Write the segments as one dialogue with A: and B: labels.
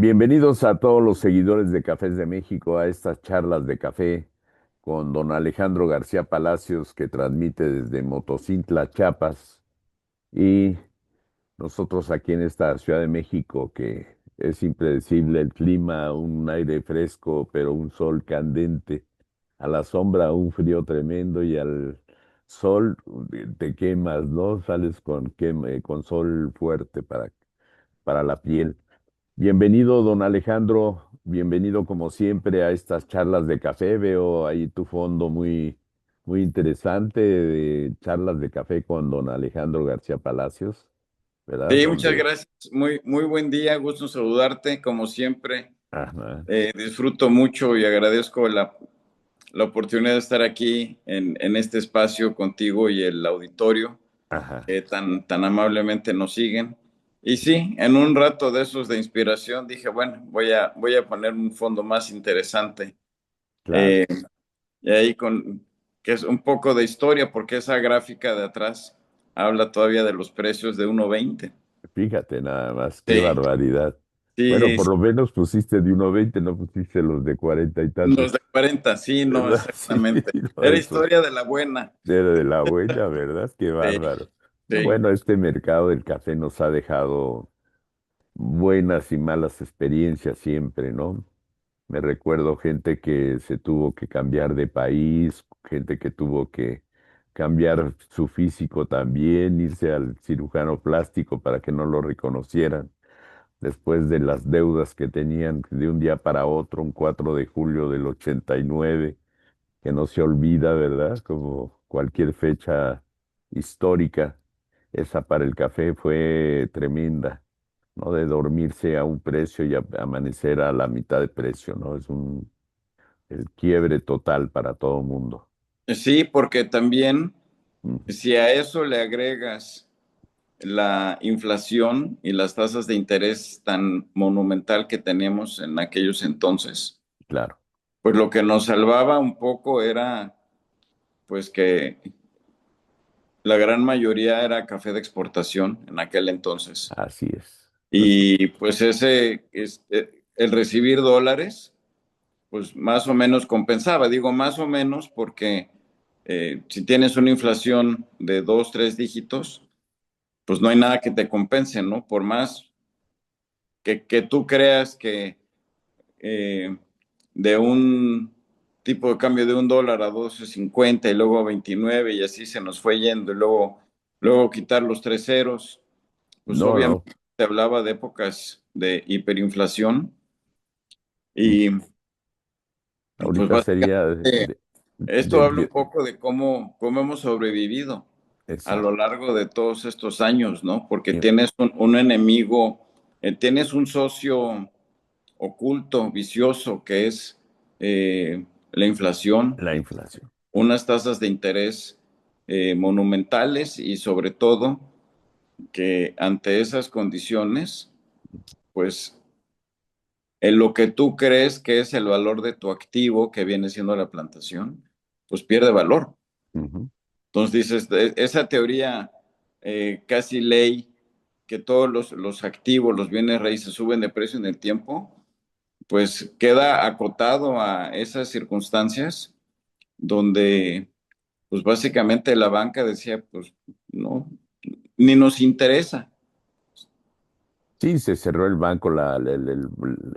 A: Bienvenidos a todos los seguidores de Cafés de México a estas charlas de café con don Alejandro García Palacios que transmite desde Motocintla, Chiapas, y nosotros aquí en esta Ciudad de México que es impredecible el clima, un aire fresco, pero un sol candente, a la sombra un frío tremendo y al sol te quemas, ¿no? Sales con sol fuerte para la piel. Bienvenido, don Alejandro. Bienvenido como siempre a estas charlas de café. Veo ahí tu fondo muy interesante de charlas de café con don Alejandro García Palacios, ¿verdad?
B: Sí, muchas gracias. Muy buen día. Gusto en saludarte. Como siempre,
A: Ajá,
B: disfruto mucho y agradezco la oportunidad de estar aquí en este espacio contigo y el auditorio
A: ajá,
B: que tan amablemente nos siguen. Y sí, en un rato de esos de inspiración dije, bueno, voy a poner un fondo más interesante.
A: claro.
B: Eh, y ahí que es un poco de historia, porque esa gráfica de atrás habla todavía de los precios de 1.20.
A: Fíjate nada más, qué
B: Sí,
A: barbaridad. Bueno,
B: sí,
A: por lo menos pusiste de 1.20, no pusiste los de 40 y
B: los
A: tantos,
B: de 40, sí, no,
A: ¿verdad? Sí,
B: exactamente.
A: no,
B: Era
A: eso.
B: historia de la buena.
A: Era de la buena, ¿verdad? Qué
B: Sí,
A: bárbaro. No,
B: sí.
A: bueno, este mercado del café nos ha dejado buenas y malas experiencias siempre, ¿no? Me recuerdo gente que se tuvo que cambiar de país, gente que tuvo que cambiar su físico también, irse al cirujano plástico para que no lo reconocieran, después de las deudas que tenían de un día para otro, un 4 de julio del 89, que no se olvida, ¿verdad? Como cualquier fecha histórica, esa para el café fue tremenda, ¿no? De dormirse a un precio y amanecer a la mitad de precio, ¿no? El quiebre total para todo mundo.
B: Sí, porque también
A: Ujú.
B: si a eso le agregas la inflación y las tasas de interés tan monumental que teníamos en aquellos entonces,
A: Claro,
B: pues lo que nos salvaba un poco era pues que la gran mayoría era café de exportación en aquel entonces.
A: así es. Pues
B: Y pues el recibir dólares pues más o menos compensaba. Digo más o menos porque si tienes una inflación de dos, tres dígitos, pues no hay nada que te compense, ¿no? Por más que tú creas que eh, de un tipo de cambio de $1 a 12.50 y luego a 29 y así se nos fue yendo y luego quitar los tres ceros, pues
A: no, no.
B: obviamente se hablaba de épocas de hiperinflación
A: Mm.
B: y pues
A: Ahorita sería
B: básicamente esto habla un poco de cómo hemos sobrevivido a lo
A: exacto.
B: largo de todos estos años, ¿no? Porque
A: Y
B: tienes un enemigo, tienes un socio oculto, vicioso, que es la inflación,
A: la inflación.
B: unas tasas de interés monumentales y sobre todo que ante esas condiciones, pues en lo que tú crees que es el valor de tu activo, que viene siendo la plantación, pues pierde valor.
A: Ujú.
B: Entonces dices, esa teoría casi ley que todos los activos, los bienes raíces suben de precio en el tiempo, pues queda acotado a esas circunstancias donde pues básicamente la banca decía, pues no, ni nos interesa.
A: Sí, se cerró el banco,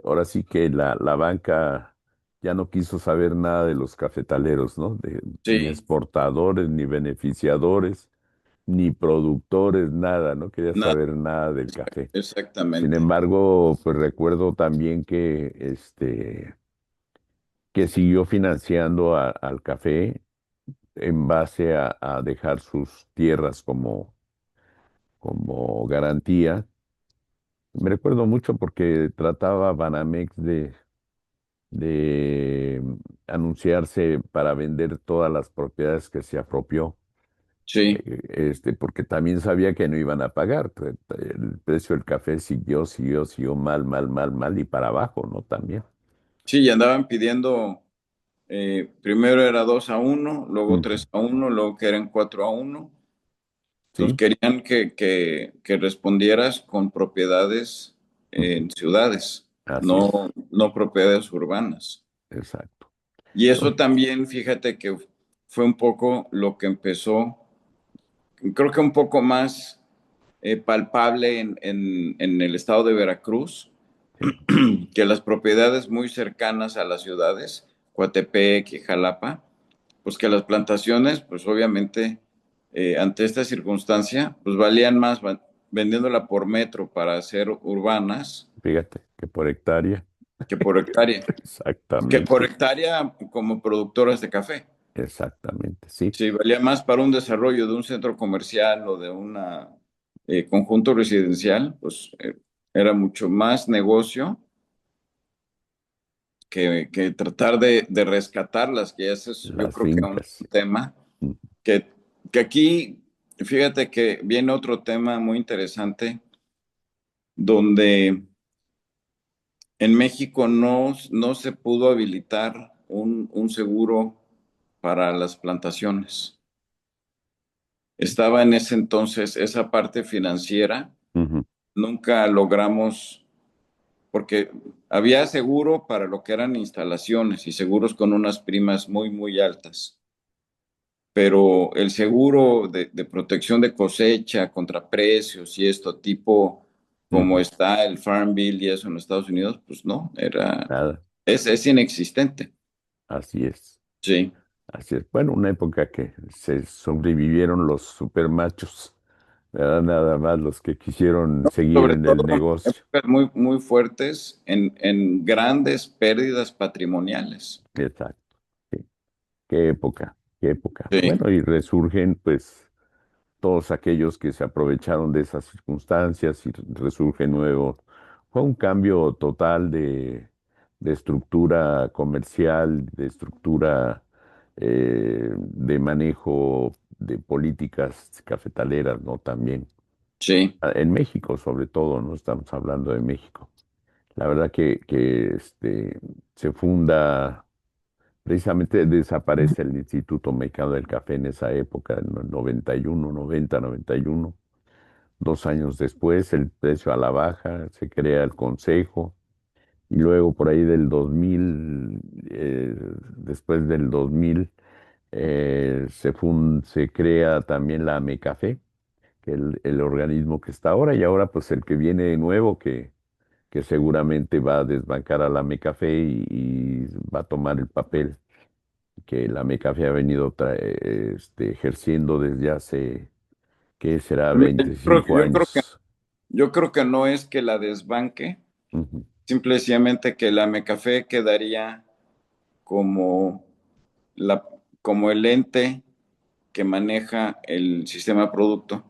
A: ahora sí que la banca ya no quiso saber nada de los cafetaleros, ¿no? Ni
B: Sí,
A: exportadores, ni beneficiadores, ni productores, nada, no quería
B: nada,
A: saber nada del café. Sin
B: exactamente.
A: embargo, pues recuerdo también que siguió financiando al café en base a dejar sus tierras como garantía. Me recuerdo mucho porque trataba Banamex de anunciarse para vender todas las propiedades que se apropió,
B: Sí,
A: porque también sabía que no iban a pagar. El precio del café siguió mal y para abajo, ¿no? También.
B: sí, y andaban pidiendo, primero era 2-1, luego
A: Ujú.
B: 3-1, luego que eran 4-1. Entonces
A: Sí,
B: querían que respondieras con propiedades en ciudades.
A: Así es,
B: no propiedades urbanas.
A: exacto.
B: Y eso
A: Entonces,
B: también, fíjate que fue un poco lo que empezó, creo que un poco más palpable en el estado de Veracruz,
A: sí,
B: que las propiedades muy cercanas a las ciudades, Coatepec y Jalapa, pues que las plantaciones, pues obviamente, ante esta circunstancia, pues valían más vendiéndola por metro para hacer urbanas
A: fíjate que por hectárea,
B: que por hectárea, que por
A: exactamente,
B: hectárea como productoras de café.
A: exactamente, sí,
B: Sí, valía más para un desarrollo de un centro comercial o de un conjunto residencial, pues era mucho más negocio que tratar de rescatarlas, que ese es yo
A: las
B: creo que un
A: fincas, sí.
B: tema
A: Mm,
B: que, que aquí, fíjate que viene otro tema muy interesante, donde en México no se pudo habilitar un seguro para las plantaciones. Estaba en ese entonces esa parte financiera,
A: ujú,
B: nunca logramos, porque había seguro para lo que eran instalaciones y seguros con unas primas muy, muy altas, pero el seguro de protección de cosecha contra precios y esto tipo como
A: ujú,
B: está el Farm Bill y eso en Estados Unidos, pues no,
A: nada,
B: es inexistente.
A: así es.
B: Sí.
A: Así es. Bueno, una época que se sobrevivieron los supermachos, ¿verdad? Nada más los que quisieron seguir
B: Sobre
A: en
B: todo
A: el
B: en
A: negocio.
B: épocas muy, muy fuertes en grandes pérdidas patrimoniales.
A: Exacto. Sí. Qué época, qué época.
B: Sí,
A: Bueno, y resurgen, pues, todos aquellos que se aprovecharon de esas circunstancias y resurge nuevo. Fue un cambio total de estructura comercial, de estructura de manejo de políticas cafetaleras, ¿no? También.
B: sí.
A: En México, sobre todo, ¿no? Estamos hablando de México. La verdad que se funda. Precisamente desaparece el Instituto Mexicano del Café en esa época, en el 91, 90, 91. 2 años después, el precio a la baja, se crea el consejo. Y luego por ahí del 2000, después del 2000, se crea también la AMECAFé, que es el organismo que está ahora. Y ahora pues el que viene de nuevo, que seguramente va a desbancar a la AMECAFé y va a tomar el papel que la MECAFE ha venido ejerciendo desde hace, ¿qué será?
B: Yo creo,
A: 25
B: yo creo que,
A: años.
B: yo creo que no es que la desbanque,
A: Ujú,
B: simplemente que la Mecafé quedaría como, la, como el ente que maneja el sistema producto.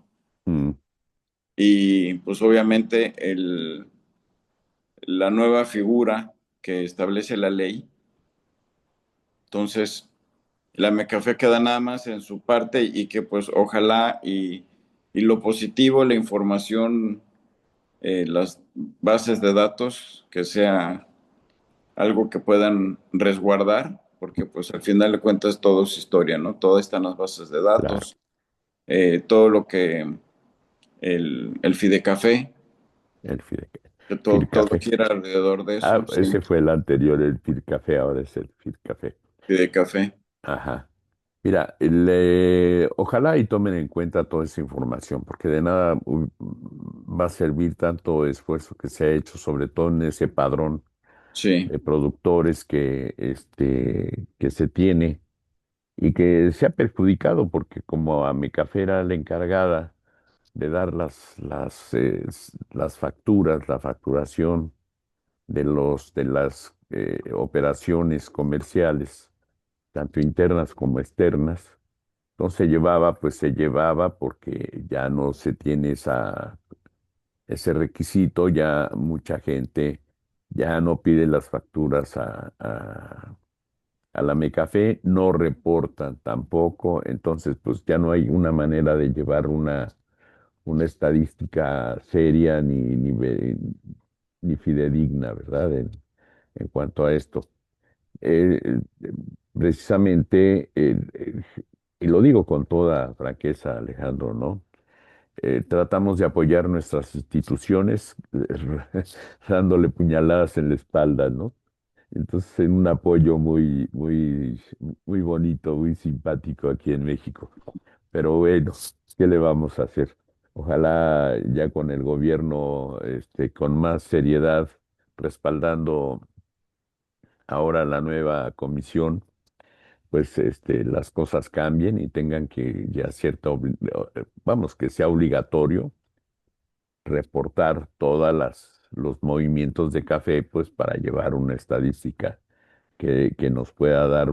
A: mm,
B: Y pues obviamente la nueva figura que establece la ley. Entonces, la Mecafé queda nada más en su parte y que pues ojalá y lo positivo, la información, las bases de datos, que sea algo que puedan resguardar, porque pues al final de cuentas todo es historia, ¿no? Todo está en las bases de
A: claro,
B: datos, todo lo que el Fidecafé,
A: el
B: que todo
A: FIRCAFE.
B: gira alrededor de
A: Ah,
B: eso, sí,
A: ese fue el anterior, el FIRCAFE, ahora es el FIRCAFE.
B: Fidecafé,
A: Ajá. Mira, ojalá y tomen en cuenta toda esa información, porque de nada va a servir tanto esfuerzo que se ha hecho, sobre todo en ese padrón
B: sí.
A: de productores que se tiene y que se ha perjudicado porque como a mi café era la encargada de dar las facturas, la facturación de las operaciones comerciales, tanto internas como externas, entonces se llevaba porque ya no se tiene ese requisito, ya mucha gente ya no pide las facturas a la Mecafé, no reportan tampoco, entonces pues ya no hay una manera de llevar una estadística seria ni fidedigna, ¿verdad? En cuanto a esto. Eh, eh, Precisamente, y lo digo con toda franqueza, Alejandro, ¿no? tratamos de apoyar nuestras instituciones dándole puñaladas en la espalda, ¿no? Entonces, en un apoyo muy bonito, muy simpático aquí en México. Pero bueno, ¿qué le vamos a hacer? Ojalá ya con el gobierno, con más seriedad, respaldando ahora la nueva comisión, pues, las cosas cambien y tengan que ya vamos, que sea obligatorio reportar los movimientos de café, pues, para llevar una estadística que nos pueda dar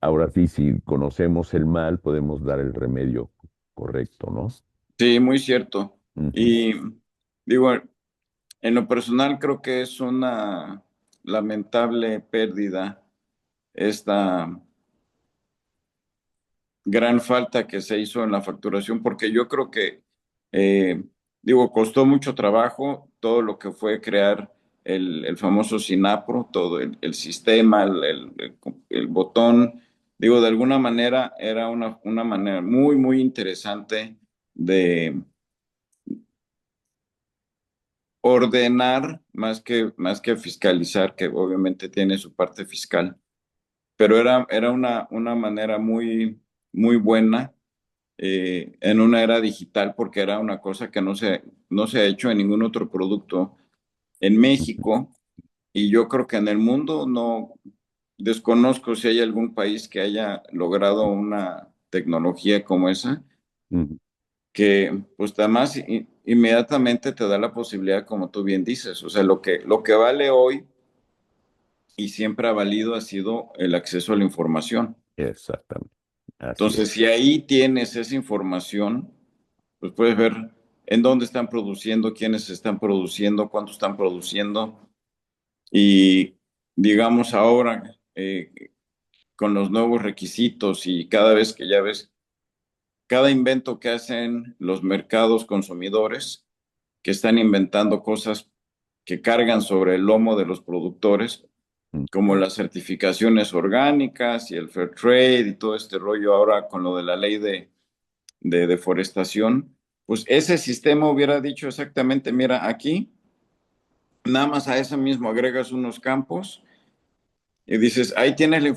A: ahora sí, si conocemos el mal, podemos dar el remedio correcto, ¿no?
B: Sí, muy cierto.
A: Ujú,
B: Y digo, en lo personal creo que es una lamentable pérdida esta gran falta que se hizo en la facturación, porque yo creo que, eh, digo, costó mucho trabajo todo lo que fue crear el famoso SINAPRO, todo el sistema, el botón. Digo, de alguna manera era una manera muy, muy interesante de ordenar más que fiscalizar, que obviamente tiene su parte fiscal, pero era una manera muy, muy buena en una era digital porque era una cosa que no se ha hecho en ningún otro producto en
A: ujú,
B: México y yo creo que en el mundo no desconozco si hay algún país que haya logrado una tecnología como esa,
A: ujú.
B: que pues además inmediatamente te da la posibilidad, como tú bien dices, o sea, lo que vale hoy y siempre ha valido ha sido el acceso a la información.
A: Exactamente. Así
B: Entonces,
A: es.
B: si ahí tienes esa información, pues puedes ver en dónde están produciendo, quiénes están produciendo, cuánto están produciendo. Y digamos ahora, con los nuevos requisitos y cada vez que ya ves, cada invento que hacen los mercados consumidores, que están inventando cosas que cargan sobre el lomo de los productores,
A: Mm.
B: como las certificaciones orgánicas y el fair trade y todo este rollo ahora con lo de la ley de deforestación, pues ese sistema hubiera dicho exactamente, mira, aquí nada más a ese mismo agregas unos campos y dices, ahí tienes la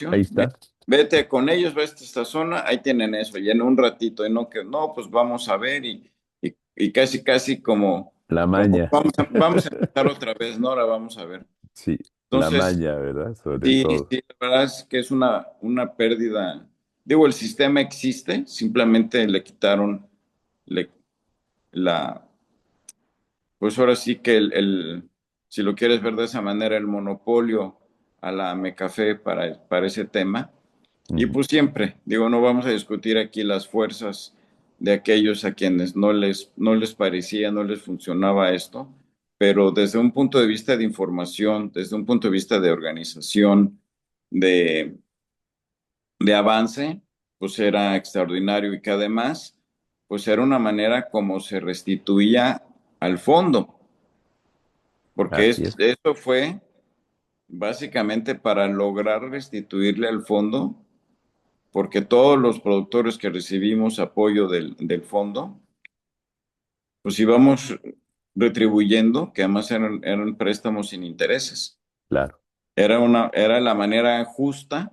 A: Ahí
B: información,
A: está.
B: vete con ellos, vete a esta zona, ahí tienen eso, y en un ratito, y no que, no, pues vamos a ver, y casi, casi
A: La
B: como
A: maña.
B: vamos a empezar otra vez, ¿no? Ahora vamos a ver.
A: Sí, la
B: Entonces,
A: maña, ¿verdad? Sobre
B: sí,
A: todo.
B: sí, la verdad es que es una pérdida. Digo, el sistema existe, simplemente le quitaron le- la, pues ahora sí que si lo quieres ver de esa manera, el monopolio a la Mecafé para ese tema. Y
A: Ujú.
B: pues siempre, digo, no vamos a discutir aquí las fuerzas de aquellos a quienes no les parecía, no les funcionaba esto, pero desde un punto de vista de información, desde un punto de vista de organización, de, de avance, pues era extraordinario y que además, pues era una manera como se restituía al fondo, porque
A: Así es.
B: esto fue básicamente para lograr restituirle al fondo, porque todos los productores que recibimos apoyo del fondo, pues íbamos retribuyendo, que además eran préstamos sin intereses.
A: Claro,
B: Era la manera justa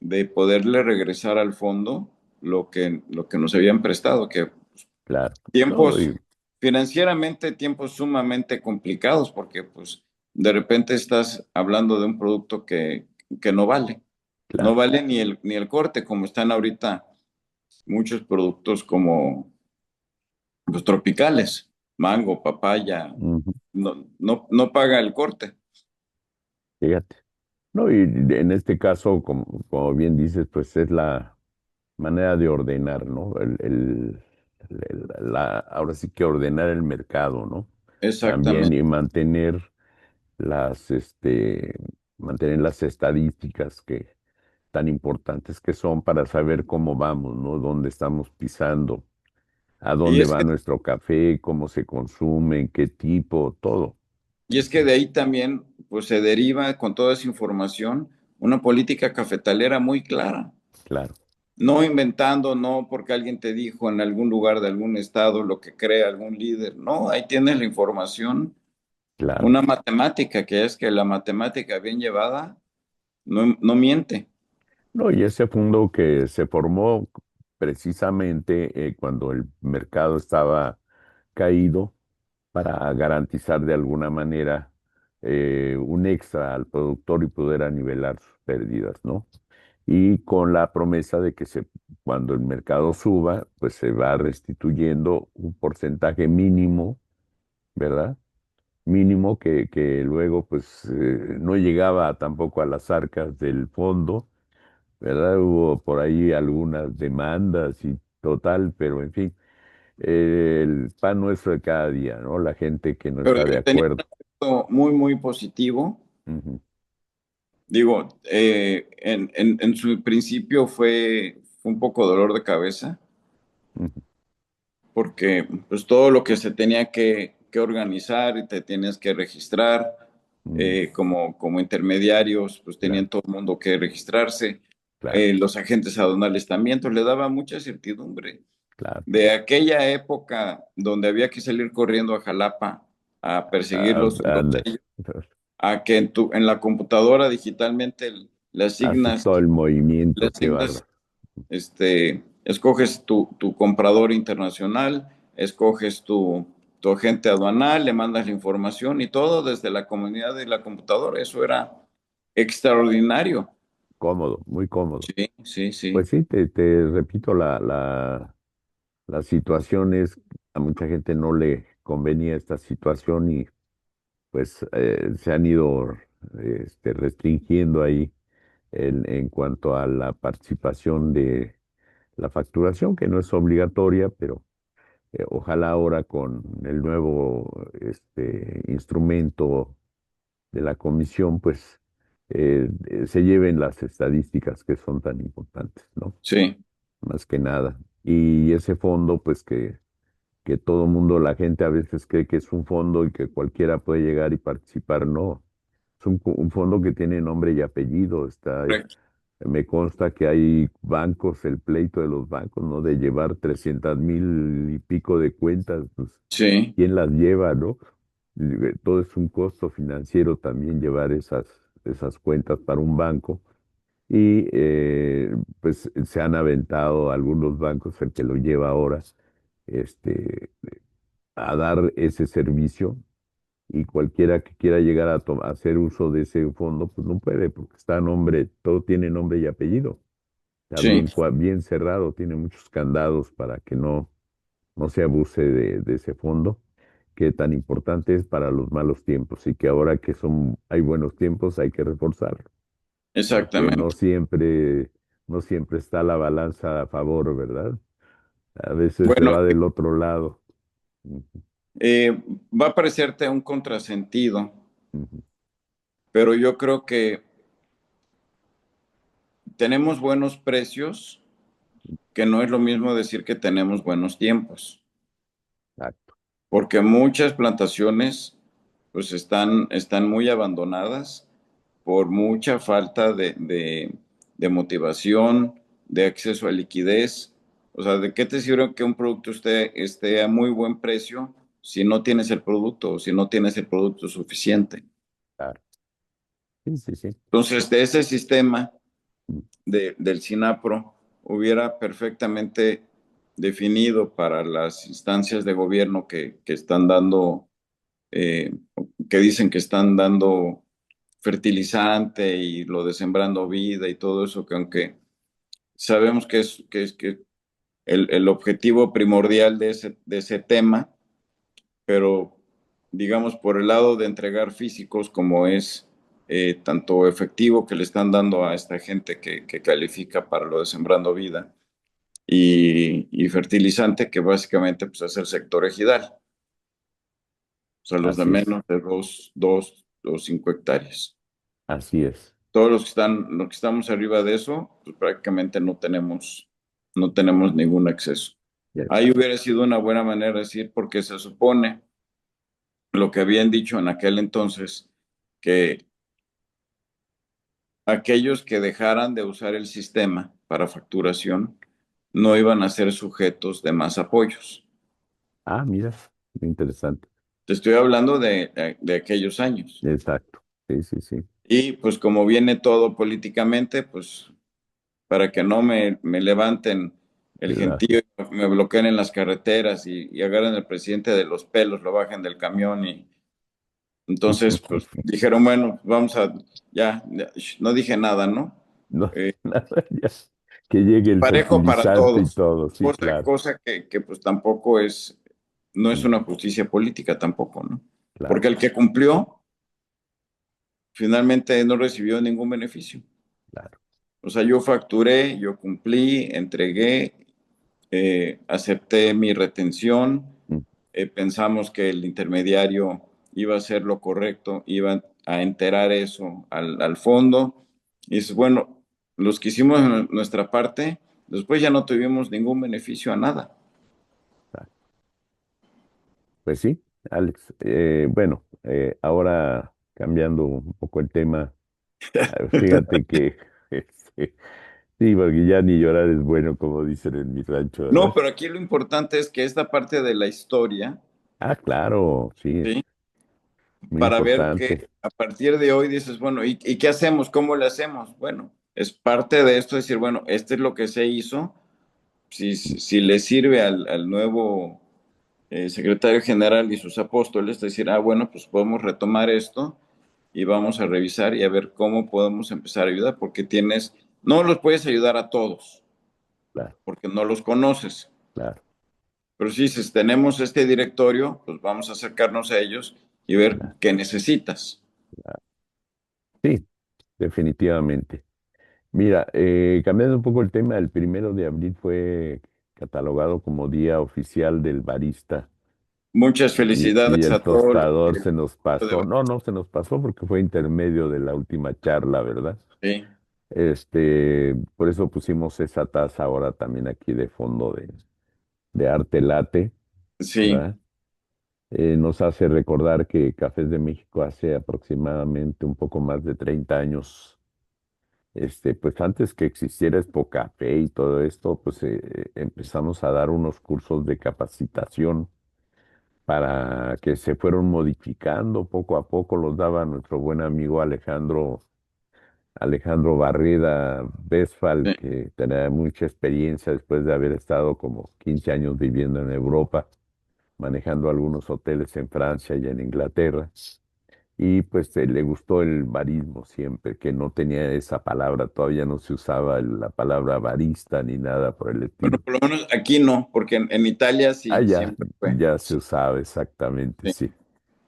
B: de poderle regresar al fondo lo que nos habían prestado, que
A: claro. No,
B: tiempos, financieramente, tiempos sumamente complicados, porque pues de repente estás hablando de un producto que no vale. No
A: claro.
B: vale ni el corte, como están ahorita muchos productos como los tropicales, mango, papaya,
A: Ujú.
B: no paga el corte.
A: Fíjate. No, y en este caso, como bien dices, pues es la manera de ordenar, ¿no? Ahora sí que ordenar el mercado, ¿no? También
B: Exactamente.
A: y las, este, mantener las estadísticas tan importantes que son para saber cómo vamos, ¿no? Dónde estamos pisando, a
B: Y
A: dónde
B: es
A: va
B: que,
A: nuestro café, cómo se consume, en qué tipo, todo.
B: y es que de ahí también pues se deriva con toda esa información una política cafetalera muy clara.
A: Claro.
B: no inventando, no porque alguien te dijo en algún lugar de algún estado lo que cree algún líder. No, ahí tienes la información,
A: Claro.
B: una matemática, que es que la matemática bien llevada no miente.
A: No, y ese fondo que se formó precisamente cuando el mercado estaba caído para garantizar de alguna manera un extra al productor y poder anivelar sus pérdidas, ¿no? Y con la promesa de que cuando el mercado suba, pues se va restituyendo un porcentaje mínimo, ¿verdad? Mínimo que luego pues no llegaba tampoco a las arcas del fondo, ¿verdad? Hubo por ahí algunas demandas y total, pero en fin, el pan nuestro de cada día, ¿no? La gente que no
B: Pero
A: está de
B: tenía
A: acuerdo.
B: un efecto muy, muy positivo.
A: Ujú,
B: Digo, en su principio fue un poco dolor de cabeza,
A: ujú,
B: porque pues todo lo que se tenía que organizar y te tenías que registrar,
A: mm,
B: como intermediarios, pues tenían
A: claro,
B: todo el mundo que registrarse,
A: claro,
B: los agentes aduanales también, entonces le daba mucha certidumbre.
A: claro.
B: De aquella época donde había que salir corriendo a Jalapa a perseguir
A: Ah,
B: los
A: ándale.
B: sellos, a que en la computadora digitalmente le
A: Haces
B: asignas,
A: todo el
B: le
A: movimiento, qué
B: asignas,
A: bárbaro.
B: escoges tu comprador internacional, escoges tu agente aduanal, le mandas la información y todo desde la comunidad de la computadora. Eso era extraordinario.
A: Cómodo, muy cómodo.
B: Sí, sí, sí,
A: Pues sí, te repito, la situación es, a mucha gente no le convenía esta situación y pues se han ido restringiendo ahí en cuanto a la participación de la facturación, que no es obligatoria, pero ojalá ahora con el nuevo instrumento de la comisión, pues se lleven las estadísticas que son tan importantes, ¿no?
B: sí,
A: Más que nada. Y ese fondo, pues que todo mundo, la gente a veces cree que es un fondo y que cualquiera puede llegar y participar, no. Es un fondo que tiene nombre y apellido.
B: correcto.
A: Me consta que hay bancos, el pleito de los bancos, ¿no? De llevar 300,000 y pico de cuentas, pues,
B: Sí,
A: ¿quién las lleva, no? Todo es un costo financiero también llevar esas cuentas para un banco. Y pues se han aventado algunos bancos, el que lo lleva ahora, este, a dar ese servicio y cualquiera que quiera llegar a hacer uso de ese fondo, pues no puede, porque está a nombre, todo tiene nombre y apellido. Está
B: sí,
A: bien, bien cerrado, tiene muchos candados para que no se abuse de ese fondo, que tan importante es para los malos tiempos y que ahora que hay buenos tiempos hay que reforzarlo, porque
B: exactamente.
A: no siempre está la balanza a favor, ¿verdad? A veces se
B: Bueno,
A: va del otro lado. Ujú,
B: va a parecerte un contrasentido,
A: ujú.
B: pero yo creo que tenemos buenos precios, que no es lo mismo decir que tenemos buenos tiempos,
A: Exacto.
B: porque muchas plantaciones pues están muy abandonadas por mucha falta de motivación, de acceso a liquidez. O sea, ¿de qué te sirve que un producto esté a muy buen precio si no tienes el producto o si no tienes el producto suficiente?
A: Claro. Sí, sí, sí.
B: Entonces, de ese sistema
A: Mm,
B: del SINAPRO hubiera perfectamente definido para las instancias de gobierno que están dando, eh, que dicen que están dando fertilizante y lo de sembrando vida y todo eso, que aunque sabemos que el objetivo primordial de ese tema, pero digamos por el lado de entregar físicos como es tanto efectivo que le están dando a esta gente que califica para lo de sembrando vida y fertilizante que básicamente pues, es el sector ejidal, o sea, los de
A: así es,
B: menos de 2 o 5 hectáreas.
A: así es.
B: Todos los que estamos arriba de eso, pues prácticamente no tenemos ningún acceso.
A: Ya
B: Ahí
A: está.
B: hubiera sido una buena manera de decir, porque se supone lo que habían dicho en aquel entonces, que aquellos que dejaran de usar el sistema para facturación no iban a ser sujetos de más apoyos.
A: Ah, mira, interesante.
B: Te estoy hablando de aquellos años.
A: Exacto. Sí, sí, sí.
B: Y pues como viene todo políticamente, pues para que no me levanten el
A: Claro.
B: gentío, y me bloqueen en las carreteras y agarren al presidente de los pelos, lo bajen del camión y entonces pues dijeron, bueno, vamos a, no dije nada, ¿no?
A: No,
B: Eh,
A: nada, ya. Que llegue el
B: Parejo para
A: fertilizante y
B: todos,
A: todo, sí, claro,
B: cosa que pues tampoco es, no es
A: mm,
B: una justicia política tampoco, ¿no?
A: claro,
B: Porque el que cumplió finalmente no recibió ningún beneficio.
A: claro.
B: O sea, yo facturé, yo cumplí, entregué, acepté mi retención,
A: Mm,
B: pensamos que el intermediario iba a hacer lo correcto, iba a enterar eso al fondo. Y es bueno, los que hicimos nuestra parte, después ya no tuvimos ningún beneficio a nada.
A: claro. Pues sí, Alex. Bueno, ahora cambiando un poco el tema, fíjate que sí, porque ya ni llorar es bueno, como dicen en mi rancho,
B: No,
A: ¿verdad?
B: pero aquí lo importante es que esta parte de la historia,
A: Ah, claro, sí,
B: ¿sí?
A: muy
B: Para ver que
A: importante.
B: a partir de hoy dices, bueno, ¿y qué hacemos? ¿Cómo le hacemos? Bueno, es parte de esto decir, bueno, este es lo que se hizo. Si le sirve al nuevo secretario general y sus apóstoles, decir, ah, bueno, pues podemos retomar esto y vamos a revisar y a ver cómo podemos empezar a ayudar, porque no los puedes ayudar a todos,
A: Claro,
B: porque no los conoces.
A: claro,
B: Pero si dices, tenemos este directorio, pues vamos a acercarnos a ellos y ver
A: claro,
B: qué necesitas.
A: claro. Sí, definitivamente. Mira, cambiando un poco el tema, el 1 de abril fue catalogado como Día Oficial del Barista
B: Muchas
A: y
B: felicidades a
A: el
B: todos los
A: tostador
B: que...
A: se nos pasó. No, no se nos pasó porque fue intermedio de la última charla, ¿verdad?
B: Sí,
A: Por eso pusimos esa taza ahora también aquí de fondo de arte latte,
B: sí.
A: ¿verdad? Nos hace recordar que Cafés de México hace aproximadamente un poco más de 30 años, pues antes que existiera Expo Café y todo esto, pues empezamos a dar unos cursos de capacitación para que se fueron modificando poco a poco, los daba nuestro buen amigo Alejandro Barreda Westphal,
B: Sí.
A: que tenía mucha experiencia después de haber estado como 15 años viviendo en Europa, manejando algunos hoteles en Francia y en Inglaterra. Y pues le gustó el barismo siempre, que no tenía esa palabra, todavía no se usaba la palabra barista ni nada por el
B: Bueno,
A: estilo.
B: por lo menos aquí no, porque en Italia
A: Ah,
B: sí,
A: ya,
B: siempre fue.
A: ya se usaba exactamente,
B: Sí.
A: sí.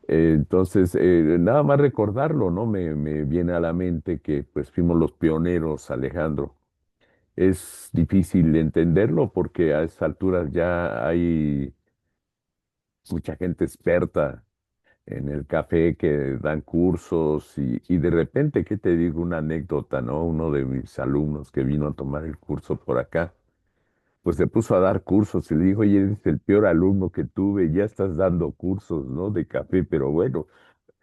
A: Entonces, nada más recordarlo, ¿no? Me viene a la mente que pues fuimos los pioneros, Alejandro. Es difícil entenderlo porque a esas alturas ya hay mucha gente experta en el café que dan cursos y de repente, ¿qué te digo? Una anécdota, ¿no? Uno de mis alumnos que vino a tomar el curso por acá, pues se puso a dar cursos y le dijo, oye, eres el peor alumno que tuve, ya estás dando cursos, ¿no? De café, pero bueno,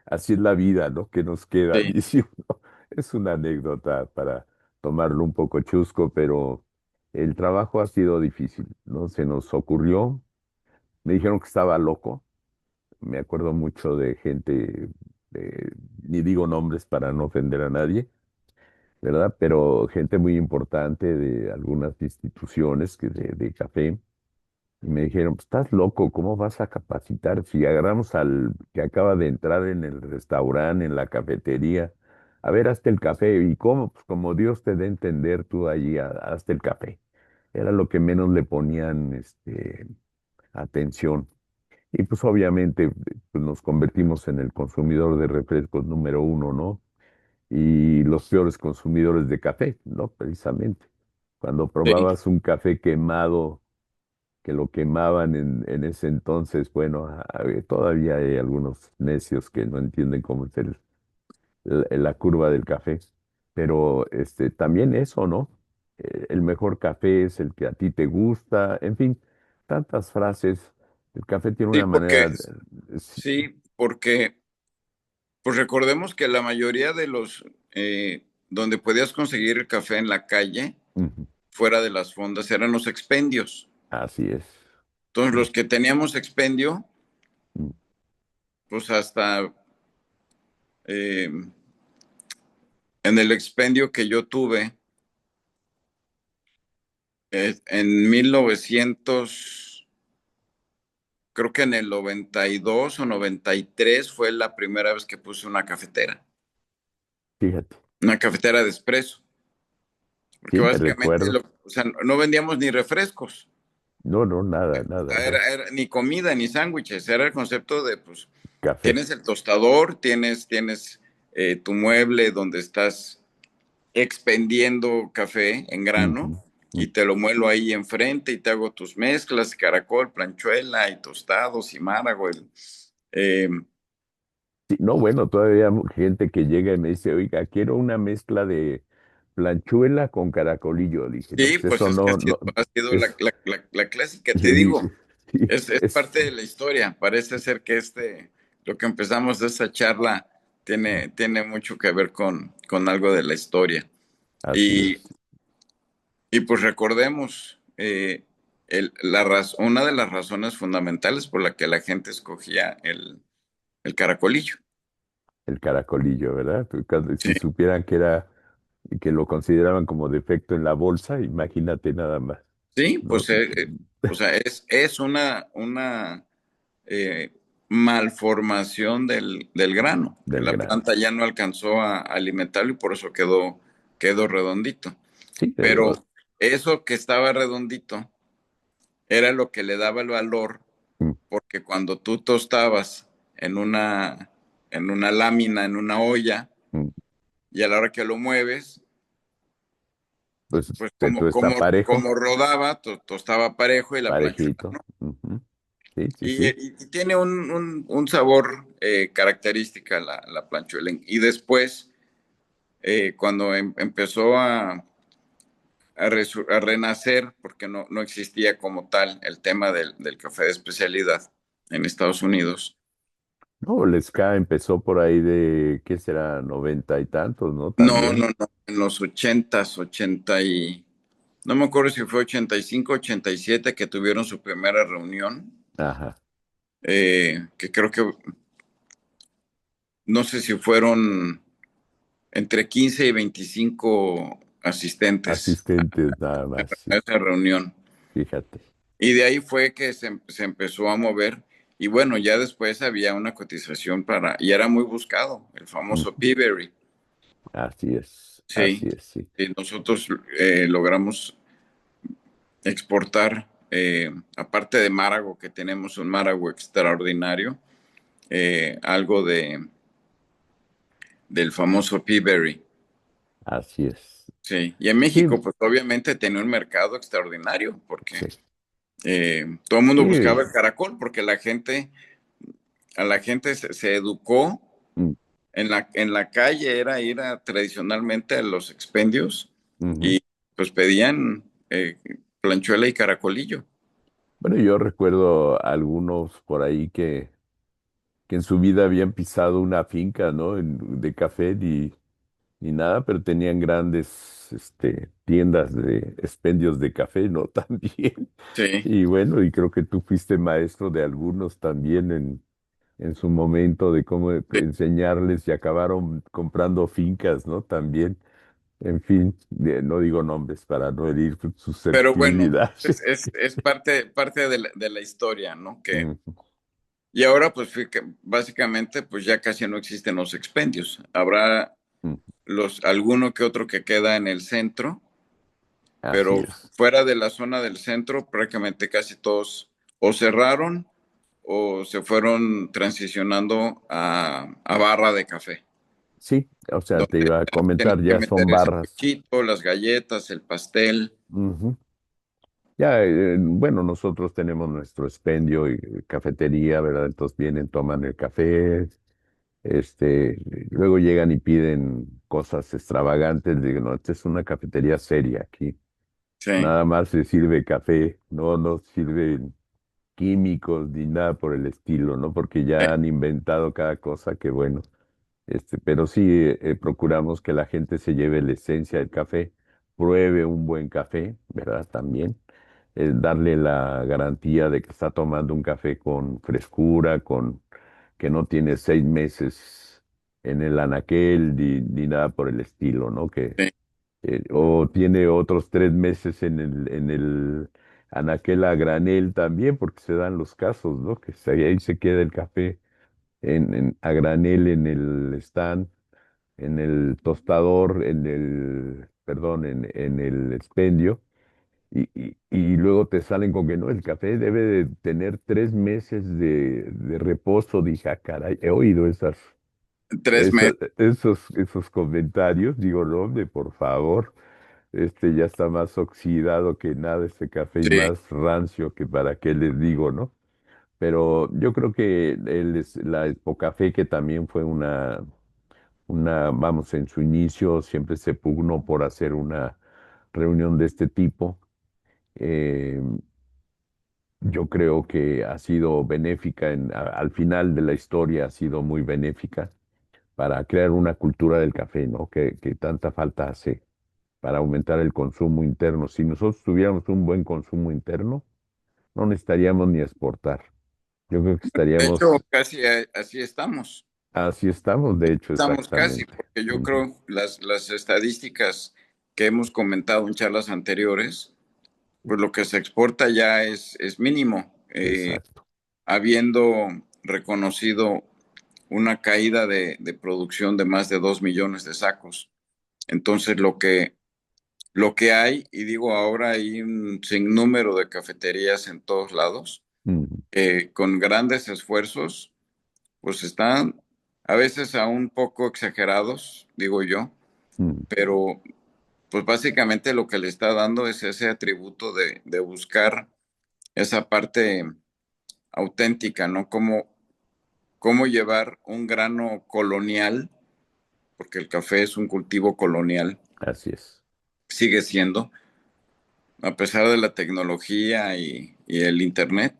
A: así es la vida, ¿no? Que nos queda,
B: Sí.
A: dice uno. Es una anécdota para tomarlo un poco chusco, pero el trabajo ha sido difícil, ¿no? Se nos ocurrió, me dijeron que estaba loco, me acuerdo mucho de gente, ni digo nombres para no ofender a nadie, ¿verdad? Pero gente muy importante de algunas instituciones de café. Y me dijeron, pues estás loco, ¿cómo vas a capacitar? Si agarramos al que acaba de entrar en el restaurante, en la cafetería, a ver, hazte el café. ¿Y cómo? Pues como Dios te dé a entender, tú allí, hazte el café. Era lo que menos le ponían atención. Y pues obviamente pues, nos convertimos en el consumidor de refrescos número uno, ¿no? Y los peores consumidores de café, ¿no? Precisamente. Cuando
B: Sí.
A: probabas un café quemado, que lo quemaban en ese entonces, bueno, todavía hay algunos necios que no entienden cómo es la curva del café, pero también eso, ¿no? El mejor café es el que a ti te gusta, en fin, tantas frases. El café tiene
B: Sí,
A: una
B: porque,
A: manera, sí,
B: sí, porque, pues recordemos que la mayoría de los donde podías conseguir el café en la calle,
A: Ujú.
B: fuera de las fondas, eran los expendios.
A: Así es.
B: Entonces,
A: Mm,
B: los que teníamos expendio,
A: mm.
B: pues hasta eh, en el expendio que yo tuve, en 1900, creo que en el 92 o 93 fue la primera vez que puse
A: Fíjate.
B: una cafetera de espresso, porque
A: Sí, me
B: básicamente,
A: recuerdo.
B: o sea, no vendíamos ni refrescos,
A: No, no, nada, nada, ¿no?
B: ni comida, ni sándwiches, era el concepto de, pues,
A: Café.
B: tienes el tostador, tienes tu mueble donde estás expendiendo café en grano
A: Ujú,
B: y
A: mm.
B: te lo muelo ahí enfrente y te hago tus mezclas, caracol, planchuela y tostados y máragüe. Eh,
A: Sí, no, bueno, todavía hay gente que llega y me dice, oiga, quiero una mezcla de planchuela con caracolillo. Dije, no,
B: sí,
A: pues
B: pues
A: eso
B: es que
A: no, no,
B: ha sido
A: es,
B: la clásica, te
A: le
B: digo,
A: dije, sí,
B: es parte de la historia. Parece ser que lo que empezamos de esta charla tiene mucho que ver con algo de la historia.
A: así
B: Y,
A: es,
B: y pues recordemos, una de las razones fundamentales por la que la gente escogía el caracolillo.
A: el caracolillo, ¿verdad? Pues
B: Sí,
A: si supieran que era, que lo consideraban como defecto en la bolsa, imagínate nada más,
B: sí,
A: ¿no?
B: pues, o sea, es una eh, malformación del grano, que
A: Del
B: la
A: grano.
B: planta ya no alcanzó a alimentarlo y por eso quedó redondito.
A: Sí,
B: Pero eso que estaba redondito era lo que le daba el valor,
A: mm,
B: porque cuando tú tostabas en una lámina, en una olla,
A: mm,
B: y a la hora que lo mueves,
A: pues
B: pues
A: tú está parejo,
B: como rodaba, tostaba parejo y la plancha.
A: parejito. Ujú. Sí, sí,
B: Y,
A: sí.
B: y tiene un sabor característica la planchuela. Y después, cuando empezó a renacer, porque no existía como tal el tema del café de especialidad en Estados Unidos.
A: No, el ska empezó por ahí de, ¿qué será? Noventa y tantos, ¿no?
B: No, no,
A: También.
B: no, en los ochentas, no me acuerdo si fue 85, 87 que tuvieron su primera reunión,
A: Ajá.
B: que creo que, no sé si fueron entre 15 y 25 asistentes
A: Asistentes nada más,
B: a
A: sí.
B: esa reunión.
A: Fíjate.
B: Y de ahí fue que se empezó a mover. Y bueno, ya después había una cotización y era muy buscado, el famoso
A: Ujú.
B: Peaberry. Sí,
A: Así es, sí.
B: y nosotros logramos exportar, aparte de Márago, que tenemos un Márago extraordinario, algo del famoso Peaberry.
A: Así es.
B: Sí, y en
A: Sí,
B: México, pues obviamente tenía un mercado extraordinario, porque
A: sí.
B: todo el mundo buscaba
A: Sí.
B: el caracol, porque a la gente se educó
A: Mm,
B: en la calle, era ir tradicionalmente a los expendios
A: ujú.
B: y pues pedían planchuela y caracolillo.
A: Bueno, yo recuerdo algunos por ahí que en su vida habían pisado una finca, ¿no? De café ni nada, pero tenían grandes, tiendas de expendios de café, ¿no? También.
B: Sí,
A: Y bueno, y creo que tú fuiste maestro de algunos también en su momento de cómo
B: sí.
A: enseñarles y acabaron comprando fincas, ¿no? También, en fin, no digo nombres para no herir
B: Pero bueno,
A: susceptibilidades.
B: es parte de la historia, ¿no?
A: Ujú,
B: Y ahora, pues básicamente, pues ya casi no existen los expendios. Habrá
A: ujú.
B: alguno que otro que queda en el centro,
A: Así
B: pero
A: es.
B: fuera de la zona del centro, prácticamente casi todos o cerraron o se fueron transicionando a barra de café,
A: Sí, o sea, te
B: donde
A: iba a
B: tienes
A: comentar,
B: que
A: ya son
B: meter el
A: barras.
B: sándwichito, las galletas, el pastel.
A: Ujú. Ya, bueno, nosotros tenemos nuestro expendio y cafetería, ¿verdad? Entonces vienen, toman el café, luego llegan y piden cosas extravagantes. Digo, no, esta es una cafetería seria aquí.
B: Sí.
A: Nada más se sirve café, no sirven químicos ni nada por el estilo, ¿no? Porque ya han inventado cada cosa que, bueno. Pero sí, procuramos que la gente se lleve la esencia del café, pruebe un buen café, ¿verdad? También darle la garantía de que está tomando un café con frescura, con que no tiene 6 meses en el anaquel ni nada por el estilo, ¿no?
B: Sí,
A: O tiene otros 3 meses en el anaquel a granel también, porque se dan los casos, ¿no? Ahí se queda el café a granel en el stand, en el tostador, perdón, en el expendio, y luego te salen con que no, el café debe de tener 3 meses de reposo. Dije, ah, caray, he oído
B: 3 meses.
A: esos comentarios. Digo, no, hombre, por favor, ya está más oxidado que nada este café y
B: Sí,
A: más rancio que para qué les digo, ¿no? Pero yo creo que la Expo Café, que también fue vamos, en su inicio siempre se pugnó por hacer una reunión de este tipo. Eh, yo creo que ha sido benéfica, al final de la historia ha sido muy benéfica para crear una cultura del café, ¿no? Que tanta falta hace para aumentar el consumo interno. Si nosotros tuviéramos un buen consumo interno, no necesitaríamos ni exportar. Yo creo que
B: de hecho,
A: estaríamos,
B: casi así estamos.
A: así estamos, de hecho,
B: Estamos casi,
A: exactamente.
B: porque yo
A: Ujú.
B: creo las estadísticas que hemos comentado en charlas anteriores, pues lo que se exporta ya es mínimo,
A: Exacto,
B: habiendo reconocido una caída de producción de más de 2 millones de sacos. Entonces, lo que hay, y digo ahora hay un sinnúmero de cafeterías en todos lados,
A: ujú,
B: con grandes esfuerzos, pues están a veces aún poco exagerados, digo yo,
A: ujú.
B: pero pues básicamente lo que le está dando es ese atributo de buscar esa parte auténtica, ¿no? Cómo llevar un grano colonial, porque el café es un cultivo colonial,
A: Así es.
B: sigue siendo, a pesar de la tecnología y el internet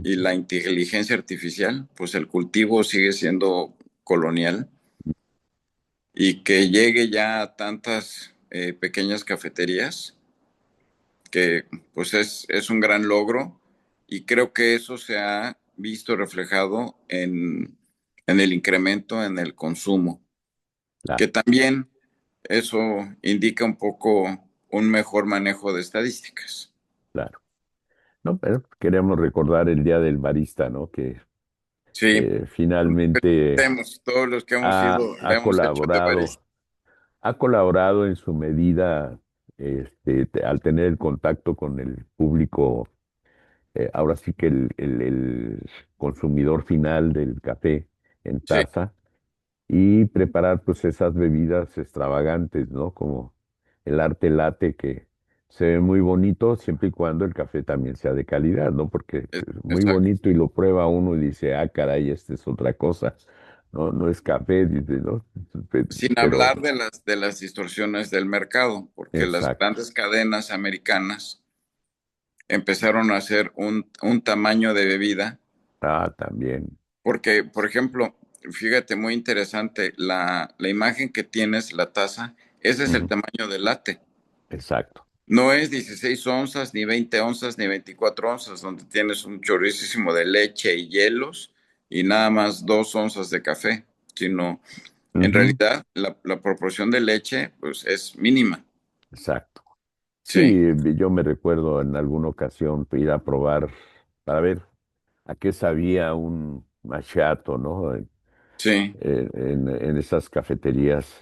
B: y
A: Ujú.
B: la inteligencia artificial, pues el cultivo sigue siendo colonial y que llegue ya a tantas pequeñas cafeterías que pues es un gran logro y creo que eso se ha visto reflejado en el incremento en el consumo, que
A: Claro,
B: también eso indica un poco un mejor manejo de estadísticas.
A: claro. No, pero queremos recordar el Día del Barista, ¿no? Que
B: Sí,
A: finalmente
B: todos los que hemos
A: ha,
B: ido, le
A: ha
B: hemos hecho de
A: colaborado,
B: barista.
A: ha colaborado en su medida, al tener el contacto con el público, ahora sí que el consumidor final del café en
B: Sí,
A: taza, y preparar pues esas bebidas extravagantes, ¿no? Como el arte latte, que se ve muy bonito siempre y cuando el café también sea de calidad, ¿no? Porque es muy
B: exacto.
A: bonito y lo prueba uno y dice, ah, caray, esta es otra cosa. No, no es café, dice, ¿no?
B: Sin
A: Pero,
B: hablar de las distorsiones del mercado, porque las
A: exacto.
B: grandes cadenas americanas empezaron a hacer un tamaño de bebida,
A: Ah, también.
B: porque, por ejemplo, fíjate, muy interesante, la imagen que tienes, la taza, ese es el
A: Ujú.
B: tamaño del latte.
A: Exacto.
B: No es 16 onzas, ni 20 onzas, ni 24 onzas, donde tienes un chorricísimo de leche y hielos y nada más 2 onzas de café, sino en
A: Ujú.
B: realidad la proporción de leche pues es mínima.
A: Exacto.
B: Sí,
A: Sí, yo me recuerdo en alguna ocasión ir a probar para ver a qué sabía un macchiato, ¿no?
B: sí,
A: En esas cafeterías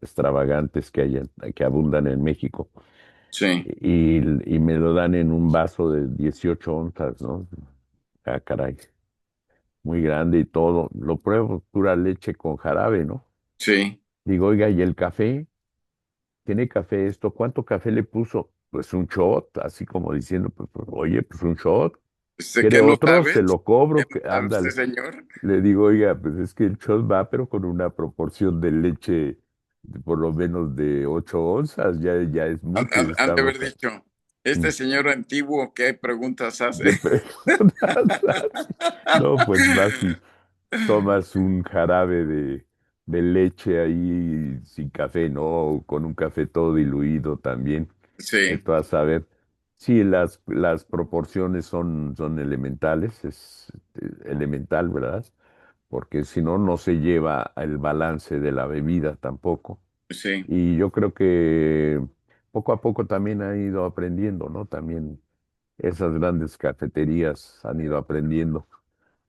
A: extravagantes que abundan en México.
B: sí,
A: Y me lo dan en un vaso de 18 onzas, ¿no? Ah, caray, muy grande y todo. Lo pruebo, pura leche con jarabe, ¿no?
B: sí.
A: Digo, oiga, ¿y el café? ¿Tiene café esto? ¿Cuánto café le puso? Pues un shot, así como diciendo, pues, oye, pues un shot. ¿Quiere
B: ¿Qué no
A: otro?
B: sabes?
A: Se lo
B: ¿Qué
A: cobro.
B: no sabe usted,
A: Ándale.
B: señor?
A: Le digo, oiga, pues es que el shot va, pero con una proporción de leche por lo menos de 8 onzas, ya es mucho y
B: Han de
A: estamos
B: haber dicho, este señor antiguo, ¿qué preguntas
A: ¿qué
B: hace?
A: preguntas hace? No, pues vas y tomas un jarabe de leche ahí sin café, ¿no? O con un café todo diluido también.
B: Sí,
A: Esto a saber. Sí, las proporciones son elementales, es elemental, ¿verdad? Porque si no, no se lleva el balance de la bebida tampoco.
B: sí.
A: Y yo creo que poco a poco también han ido aprendiendo, ¿no? También esas grandes cafeterías han ido aprendiendo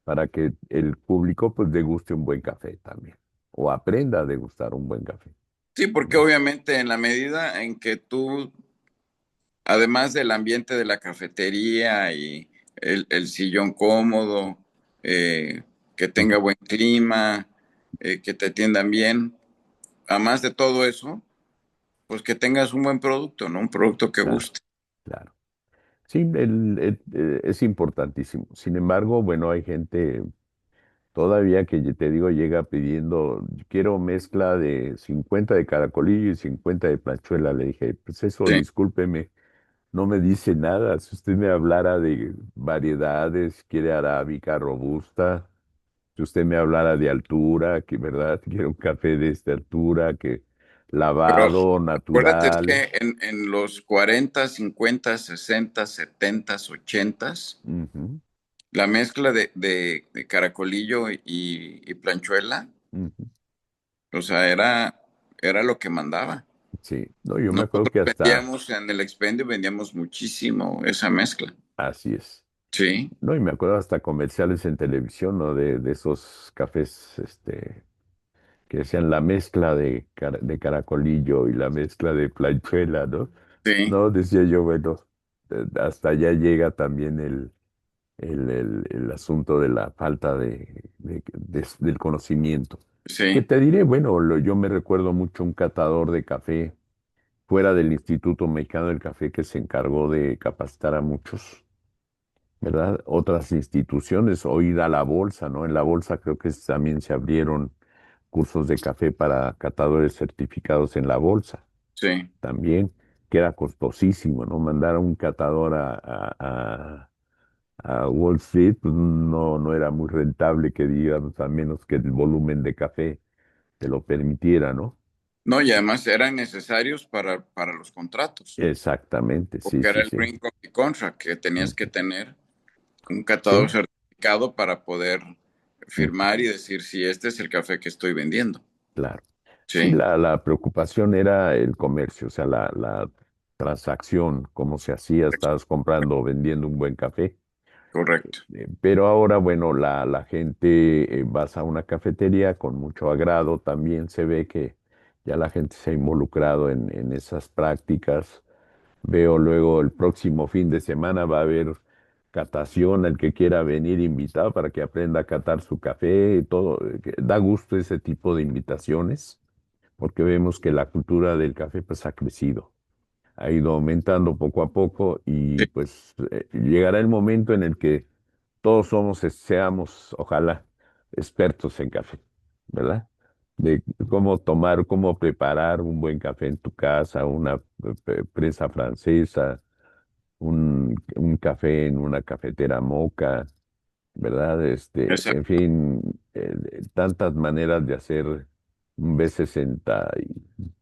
A: para que el público pues deguste un buen café también, o aprenda a degustar un buen café,
B: Sí, porque
A: ¿no?
B: obviamente en la medida en que tú, además del ambiente de la cafetería y el sillón cómodo, que tenga
A: Ujú.
B: buen clima, que te atiendan bien, además de todo eso, pues que tengas un buen producto, ¿no? Un producto que
A: Claro,
B: guste.
A: claro. Sí, es importantísimo. Sin embargo, bueno, hay gente todavía que te digo llega pidiendo, quiero mezcla de 50 de caracolillo y 50 de planchuela. Le dije, pues eso,
B: Sí.
A: discúlpeme, no me dice nada. Si usted me hablara de variedades, quiere arábica, robusta, si usted me hablara de altura, que verdad, quiero un café de esta altura, que
B: Pero
A: lavado,
B: acuérdate
A: natural.
B: que en los 40, 50, 60, 70, 80,
A: Ujú,
B: la mezcla de caracolillo y planchuela,
A: ujú.
B: o sea, era lo que mandaba.
A: Sí, no, yo me acuerdo
B: Nosotros
A: que hasta
B: vendíamos en el expendio, vendíamos muchísimo esa mezcla.
A: así es.
B: Sí,
A: No, y me acuerdo hasta comerciales en televisión, ¿no? De esos cafés, que decían la mezcla de caracolillo y la mezcla de planchuela, ¿no?
B: sí,
A: No, decía yo, bueno, hasta allá llega también el asunto de la falta del conocimiento. Que
B: sí,
A: te diré, bueno, yo me recuerdo mucho un catador de café fuera del Instituto Mexicano del Café que se encargó de capacitar a muchos, ¿verdad? Otras instituciones, o ir a la bolsa, ¿no? En la bolsa creo que también se abrieron cursos de café para catadores certificados en la bolsa,
B: sí.
A: también, que era costosísimo, ¿no? Mandar a un catador a Wall Street, pues no era muy rentable que digamos, a menos que el volumen de café te lo permitiera, ¿no?
B: No, y además eran necesarios para los contratos,
A: Exactamente, sí,
B: porque era
A: sí,
B: el
A: sí.
B: Green Coffee Contract, que tenías que
A: Ujú.
B: tener un catador
A: Sí,
B: certificado para poder
A: ujú,
B: firmar y decir si este es el café que estoy vendiendo.
A: claro. Sí,
B: Sí,
A: la preocupación era el comercio, o sea, la transacción, cómo se hacía, estabas comprando o vendiendo un buen café.
B: correcto.
A: Pero ahora, bueno, la gente vas a una cafetería con mucho agrado, también se ve que ya la gente se ha involucrado en esas prácticas. Veo luego el próximo fin de semana va a haber catación, el que quiera venir invitado para que aprenda a catar su café y todo. Que da gusto ese tipo de invitaciones, porque vemos que la cultura del café pues ha crecido, ha ido aumentando poco a poco y
B: Sí,
A: pues llegará el momento en el que todos seamos, ojalá, expertos en café, ¿verdad? De cómo tomar, cómo preparar un buen café en tu casa, una presa francesa, un café en una cafetera moca, ¿verdad? En
B: exacto.
A: fin, tantas maneras de hacer un B60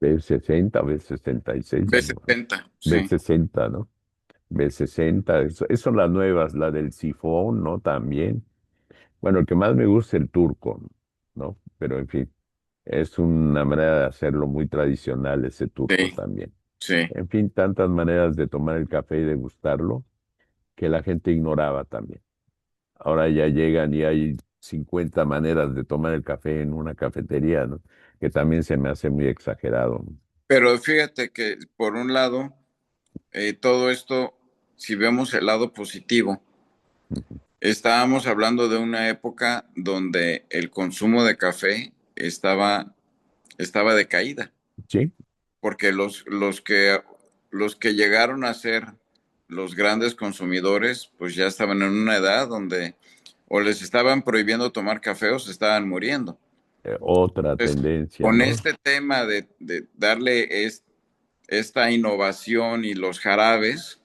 A: B60, B66, ¿no?
B: B70, sí,
A: B60, ¿no? B60, eso son las nuevas, la del sifón, ¿no? También. Bueno, el que más me gusta es el turco, ¿no? Pero en fin, es una manera de hacerlo muy tradicional ese turco
B: sí,
A: también.
B: sí.
A: En fin, tantas maneras de tomar el café y degustarlo que la gente ignoraba también. Ahora ya llegan y hay 50 maneras de tomar el café en una cafetería, ¿no? Que también se me hace muy exagerado.
B: Pero fíjate que por un lado, todo esto, si vemos el lado positivo,
A: Ujú.
B: estábamos hablando de una época donde el consumo de café estaba de caída,
A: Sí,
B: porque los que llegaron a ser los grandes consumidores, pues ya estaban en una edad donde o les estaban prohibiendo tomar café o se estaban muriendo.
A: otra
B: Entonces,
A: tendencia,
B: con
A: ¿no?
B: este tema de darle esta innovación y los jarabes,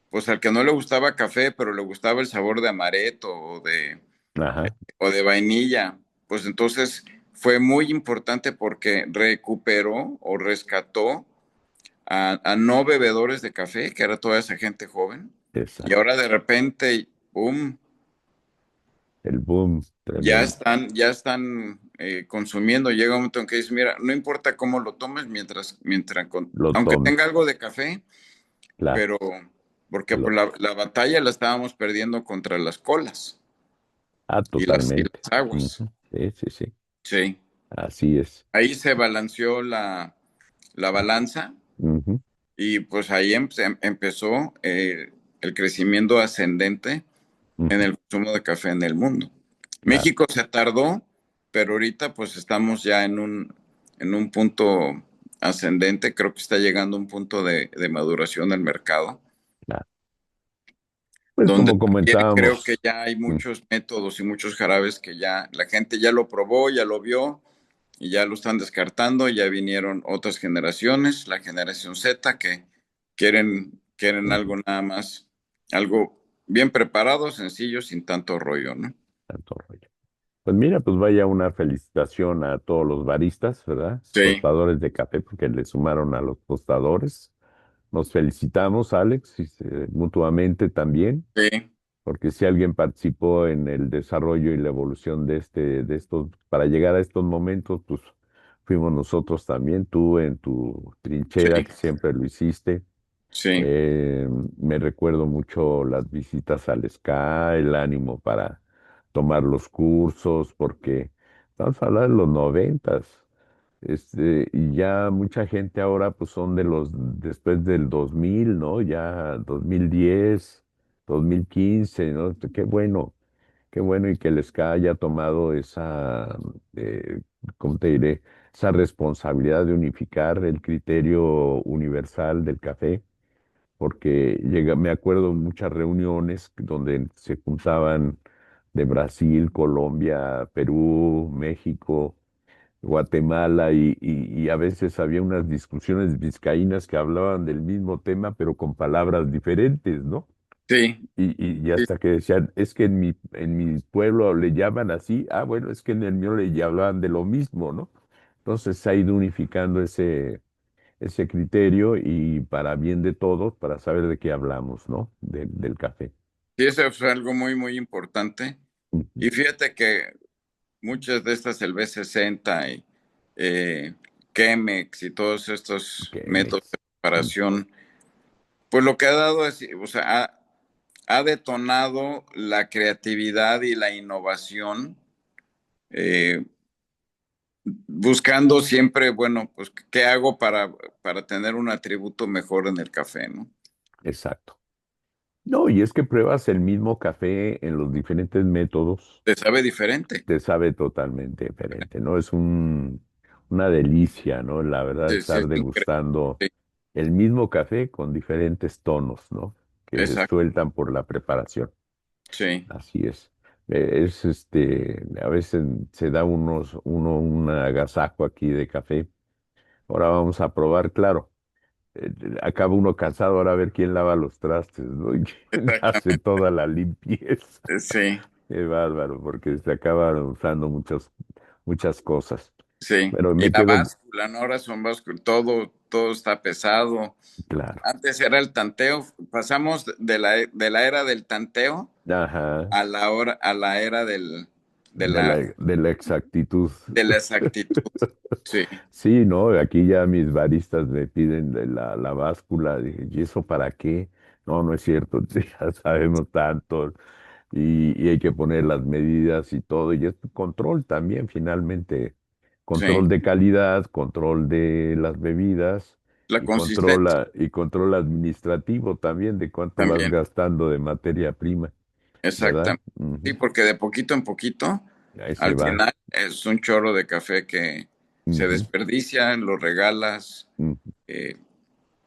B: pues al que no le gustaba café, pero le gustaba el sabor de amaretto o de,
A: Ajá,
B: o de vainilla, pues entonces fue muy importante porque recuperó o rescató a no bebedores de café, que era toda esa gente joven, y
A: Exacto.
B: ahora de repente, boom,
A: El boom tremendo.
B: ya están consumiendo. Llega un momento en que dices, mira, no importa cómo lo tomes,
A: Lo
B: aunque
A: tomes.
B: tenga algo de café,
A: Claro.
B: pero porque
A: Lo,
B: pues, la batalla la estábamos perdiendo contra las colas y
A: totalmente.
B: las aguas.
A: Ujú. Sí, sí, sí.
B: Sí,
A: Así es.
B: ahí se balanceó la balanza
A: Ujú,
B: y pues ahí empezó el crecimiento ascendente en
A: ujú.
B: el consumo de café en el mundo.
A: Claro,
B: México se tardó, pero ahorita pues estamos ya en un punto ascendente, creo que está llegando a un punto de maduración del mercado,
A: claro. Pues
B: donde
A: como
B: también creo que
A: comentábamos,
B: ya hay
A: mm,
B: muchos métodos y muchos jarabes que ya la gente ya lo probó, ya lo vio y ya lo están descartando, ya vinieron otras generaciones, la generación Z, que quieren
A: ujú,
B: algo nada más, algo bien preparado, sencillo, sin tanto rollo, ¿no?
A: tanto rollo. Pues mira, pues vaya una felicitación a todos los baristas, ¿verdad?
B: Sí,
A: Tostadores de café, porque le sumaron a los tostadores. Nos felicitamos, Alex, y mutuamente también,
B: sí,
A: porque si alguien participó en el desarrollo y la evolución de estos, para llegar a estos momentos, pues fuimos nosotros también, tú en tu trinchera,
B: sí,
A: que siempre lo hiciste.
B: sí,
A: Eh, Me recuerdo mucho las visitas al SCA, el ánimo para tomar los cursos, porque estamos hablando de los noventas, y ya mucha gente ahora pues son de los, después del 2000, ¿no? Ya 2010, 2015, ¿no? Qué bueno y que el SCA haya tomado esa, ¿cómo te diré? Esa responsabilidad de unificar el criterio universal del café porque me acuerdo muchas reuniones donde se juntaban de Brasil, Colombia, Perú, México, Guatemala y a veces había unas discusiones vizcaínas que hablaban del mismo tema pero con palabras diferentes, ¿no?
B: sí,
A: Y
B: sí,
A: hasta que decían, es que en mi pueblo le llaman así, ah, bueno, es que en el mío le hablaban de lo mismo, ¿no? Entonces se ha ido unificando ese criterio y para bien de todos, para saber de qué hablamos, ¿no? Del café.
B: sí, eso fue algo muy, muy importante.
A: Ujú.
B: Y fíjate que muchas de estas, el B60 y eh, Chemex y todos estos
A: Que
B: métodos de
A: mm,
B: preparación, pues lo que ha dado es, o sea, ha detonado la creatividad y la innovación, eh, buscando siempre, bueno, pues, ¿qué hago para tener un atributo mejor en el café, ¿no?
A: exacto. No, y es que pruebas el mismo café en los diferentes métodos,
B: Te sabe diferente.
A: te sabe totalmente diferente, ¿no? Es una delicia, ¿no? La verdad,
B: Sí, sí,
A: estar
B: es increíble.
A: degustando
B: Sí,
A: el mismo café con diferentes tonos, ¿no? Que se
B: exacto.
A: sueltan por la preparación.
B: Sí,
A: Así es. A veces se da uno un agasajo aquí de café. Ahora vamos a probar, claro. Acaba uno cansado ahora a ver quién lava los trastes, ¿no? Y quién hace
B: exactamente.
A: toda la limpieza.
B: Sí,
A: Qué bárbaro, porque se acaban usando muchas cosas.
B: sí.
A: Pero
B: Y
A: me
B: la
A: quedo,
B: báscula, ¿no? Ahora son básculas, todo está pesado.
A: claro.
B: Antes era el tanteo, pasamos de la era del tanteo
A: Ajá,
B: a la era
A: de la exactitud.
B: de la exactitud. Sí,
A: Sí, ¿no? Aquí ya mis baristas me piden de la báscula. Dije, ¿y eso para qué? No, no es cierto, ya sabemos tanto. Y hay que poner las medidas y todo. Y es control también, finalmente.
B: sí.
A: Control de calidad, control de las bebidas
B: La consistencia
A: y control administrativo también de cuánto vas
B: también,
A: gastando de materia prima, ¿verdad?
B: exactamente. Sí,
A: Ujú.
B: porque de poquito en poquito,
A: Ahí se
B: al
A: va.
B: final es un chorro de café que se
A: Ujú,
B: desperdicia, lo regalas.
A: ujú.
B: eh,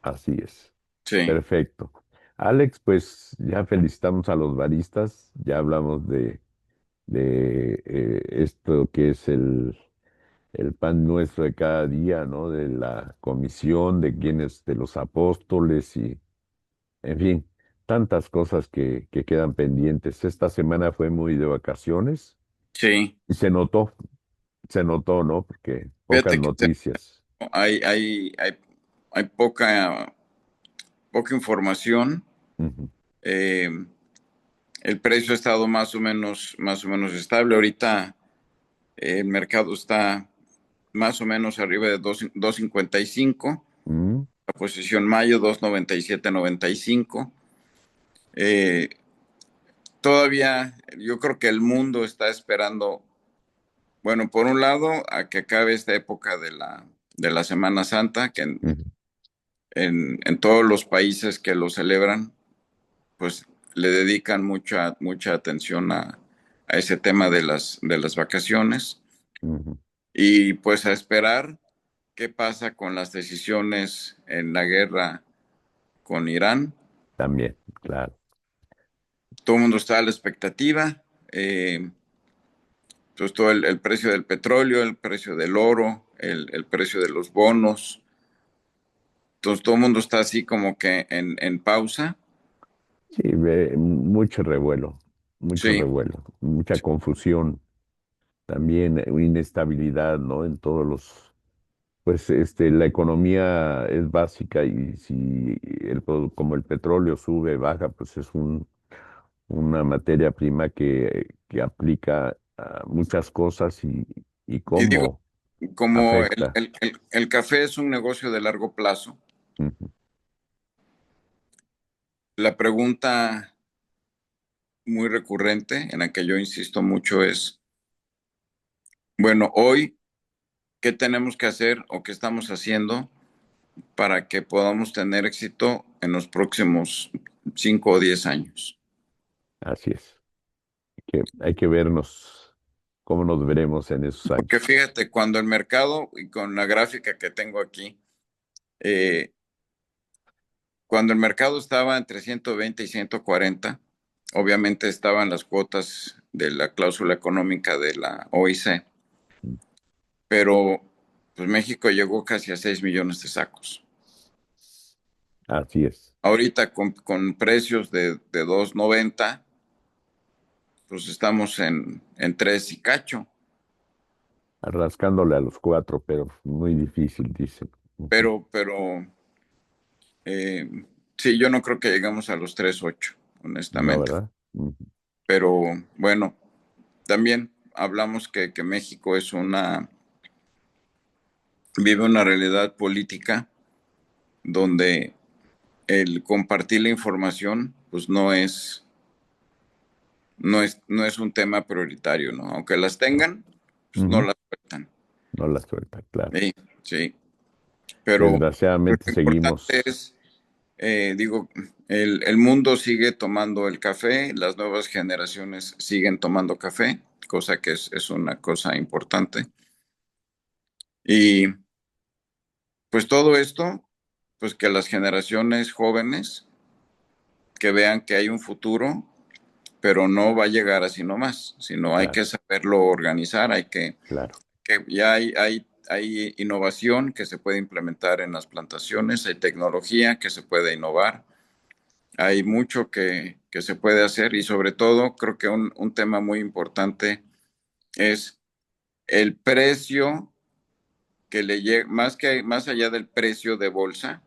A: Así es.
B: sí,
A: Perfecto. Alex, pues ya felicitamos a los baristas, ya hablamos de esto que es el pan nuestro de cada día, ¿no? De la comisión, de quienes, de los apóstoles y, en fin, tantas cosas que quedan pendientes. Esta semana fue muy de vacaciones
B: sí,
A: y se notó, se notó, ¿no? Porque pocas
B: Fíjate que
A: noticias.
B: hay, hay, hay, hay poca información.
A: Ujú,
B: Eh, el precio ha estado más o menos estable. Ahorita el mercado está más o menos arriba de 2.55.
A: mm,
B: La posición mayo 2.9795. Eh, Todavía yo creo que el mundo está esperando, bueno, por un lado, a que acabe esta época de la Semana Santa, que
A: ujú,
B: en todos los países que lo celebran, pues le dedican mucha atención a ese tema de las vacaciones
A: ujú.
B: y pues a esperar qué pasa con las decisiones en la guerra con Irán.
A: También, claro.
B: Todo el mundo está a la expectativa. Pues todo el precio del petróleo, el precio del oro, el precio de los bonos. Entonces todo el mundo está así como que en pausa.
A: Sí, mucho
B: Sí.
A: revuelo, mucha confusión, también inestabilidad, ¿no? En todos los, pues, la economía es básica y si como el petróleo sube, baja, pues es una materia prima que aplica a muchas cosas y
B: Y digo,
A: cómo
B: como
A: afecta.
B: el café es un negocio de largo plazo,
A: Ujú,
B: la pregunta muy recurrente en la que yo insisto mucho es, bueno, hoy, ¿qué tenemos que hacer o qué estamos haciendo para que podamos tener éxito en los próximos 5 o 10 años?
A: así es. Hay que vernos cómo nos veremos en esos
B: Porque
A: años.
B: fíjate, cuando el mercado, y con la gráfica que tengo aquí, eh, cuando el mercado estaba entre 120 y 140, obviamente estaban las cuotas de la cláusula económica de la OIC, pero pues México llegó casi a 6 millones de sacos.
A: Así es.
B: Ahorita con precios de 2.90, pues estamos en 3 y cacho.
A: Rascándole a los cuatro, pero muy difícil, dicen. Ujú.
B: Pero eh, sí, yo no creo que lleguemos a los 3.8,
A: No,
B: honestamente.
A: ¿verdad? Ujú.
B: Pero bueno, también hablamos que México vive una realidad política donde el compartir la información, pues no es un tema prioritario, ¿no? Aunque las
A: No.
B: tengan, pues no
A: Ujú.
B: las sueltan.
A: No la suelta, claro.
B: Sí, sí. Pero lo
A: Desgraciadamente
B: importante
A: seguimos.
B: es, digo, el mundo sigue tomando el café, las nuevas generaciones siguen tomando café, cosa que es una cosa importante. Y pues todo esto, pues que las generaciones jóvenes que vean que hay un futuro, pero no va a llegar así nomás, sino hay
A: Claro,
B: que saberlo organizar,
A: claro.
B: que ya hay innovación que se puede implementar en las plantaciones, hay tecnología que se puede innovar, hay mucho que se puede hacer y sobre todo creo que un tema muy importante es el precio que le llega, más allá del precio de bolsa,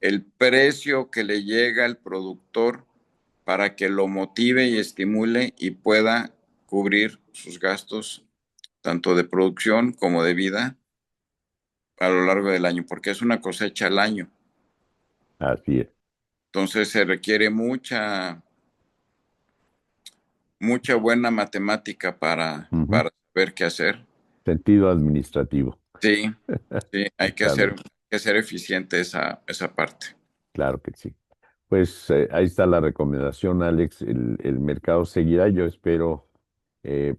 B: el precio que le llega al productor para que lo motive y estimule y pueda cubrir sus gastos, tanto de producción como de vida, a lo largo del año, porque es una cosecha al año.
A: Así es.
B: Entonces se requiere mucha buena matemática
A: Ujú.
B: para saber qué hacer.
A: Sentido administrativo.
B: Sí, sí,
A: Está
B: hay que ser eficiente esa parte.
A: claro que sí. Pues ahí está la recomendación, Alex. El mercado seguirá. Yo espero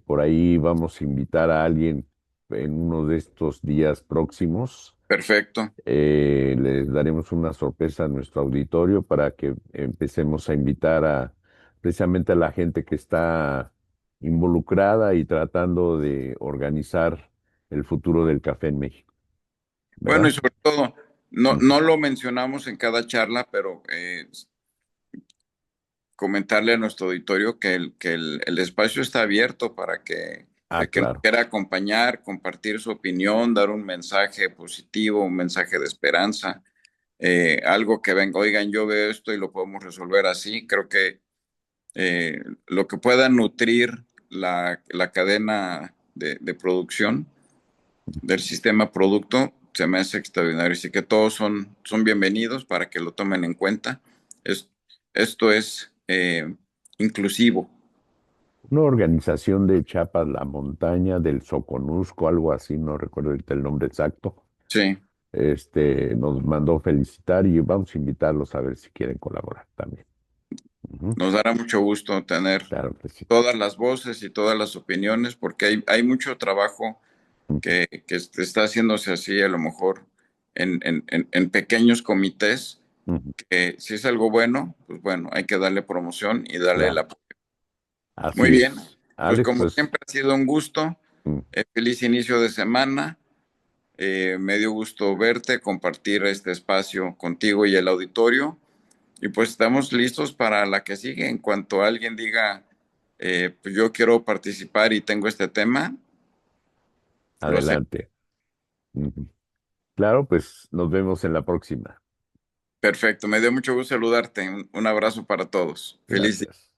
A: por ahí vamos a invitar a alguien en uno de estos días próximos.
B: Perfecto.
A: Les daremos una sorpresa a nuestro auditorio para que empecemos a invitar a precisamente a la gente que está involucrada y tratando de organizar el futuro del café en México,
B: Bueno, y
A: ¿verdad?
B: sobre todo,
A: Ujú.
B: no lo mencionamos en cada charla, pero comentarle a nuestro auditorio que el espacio está abierto para que
A: Ah,
B: que nos
A: claro.
B: quiera acompañar, compartir su opinión, dar un mensaje positivo, un mensaje de esperanza, algo que venga, oigan, yo veo esto y lo podemos resolver así. Creo que lo que pueda nutrir la cadena de producción del sistema producto se me hace extraordinario. Así que todos son bienvenidos para que lo tomen en cuenta. Es, esto es inclusivo.
A: Una organización de Chiapas, la montaña del Soconusco, algo así, no recuerdo ahorita el nombre exacto.
B: Sí,
A: Nos mandó felicitar y vamos a invitarlos a ver si quieren colaborar también. Ujú.
B: nos dará mucho gusto tener
A: Claro que sí.
B: todas las voces y todas las opiniones, porque hay mucho trabajo
A: Ujú.
B: que está haciéndose así, a lo mejor en pequeños comités,
A: Ujú.
B: que si es algo bueno, pues bueno, hay que darle promoción y darle el
A: Claro,
B: apoyo. Muy
A: así
B: bien,
A: es.
B: pues
A: Alex,
B: como
A: pues,
B: siempre ha sido un gusto,
A: mm,
B: feliz inicio de semana. Me dio gusto verte, compartir este espacio contigo y el auditorio. Y pues estamos listos para la que sigue. En cuanto alguien diga, pues yo quiero participar y tengo este tema, lo hacemos.
A: adelante. Ujú. Claro, pues nos vemos en la próxima.
B: Perfecto, me dio mucho gusto saludarte. Un abrazo para todos. Feliz día.
A: Gracias.